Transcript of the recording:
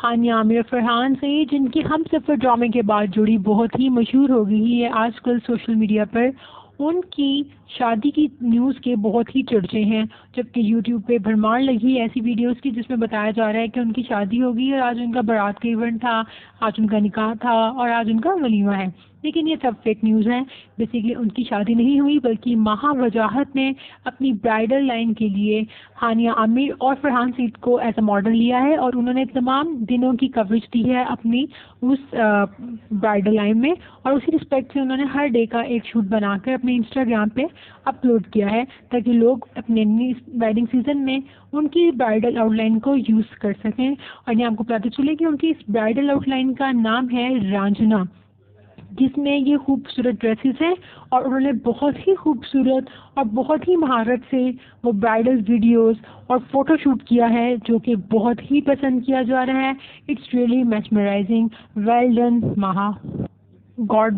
हानिया आमिर फरहान से, जिनकी हम सफ़र ड्रामे के बाद जोड़ी बहुत ही मशहूर हो गई है आजकल सोशल मीडिया पर। उनकी शादी की न्यूज़ के बहुत ही चर्चे हैं, जबकि यूट्यूब पे भरमार लगी है ऐसी वीडियोस की जिसमें बताया जा रहा है कि उनकी शादी हो गई और आज उनका बारात का इवेंट था, आज उनका निकाह था और आज उनका वलीमा है। लेकिन ये सब फेक न्यूज़ है। बेसिकली उनकी शादी नहीं हुई, बल्कि महा वजाहत ने अपनी ब्राइडल लाइन के लिए हानिया आमिर और फरहान सीट को एज अ मॉडल लिया है और उन्होंने तमाम दिनों की कवरेज दी है अपनी उस ब्राइडल लाइन में, और उसी रिस्पेक्ट से उन्होंने हर डे का एक शूट बनाकर अपने इंस्टाग्राम पे अपलोड किया है ताकि लोग अपने वेडिंग सीजन में उनकी ब्राइडल आउटलाइन को यूज़ कर सकें। और ये आपको पता चले कि उनकी इस ब्राइडल आउटलाइन का नाम है रांझना, जिसमें ये खूबसूरत ड्रेसेस हैं और उन्होंने बहुत ही खूबसूरत और बहुत ही महारत से वो ब्राइडल वीडियोस और फ़ोटो शूट किया है, जो कि बहुत ही पसंद किया जा रहा है। It's really mesmerising. Well done महा, गॉड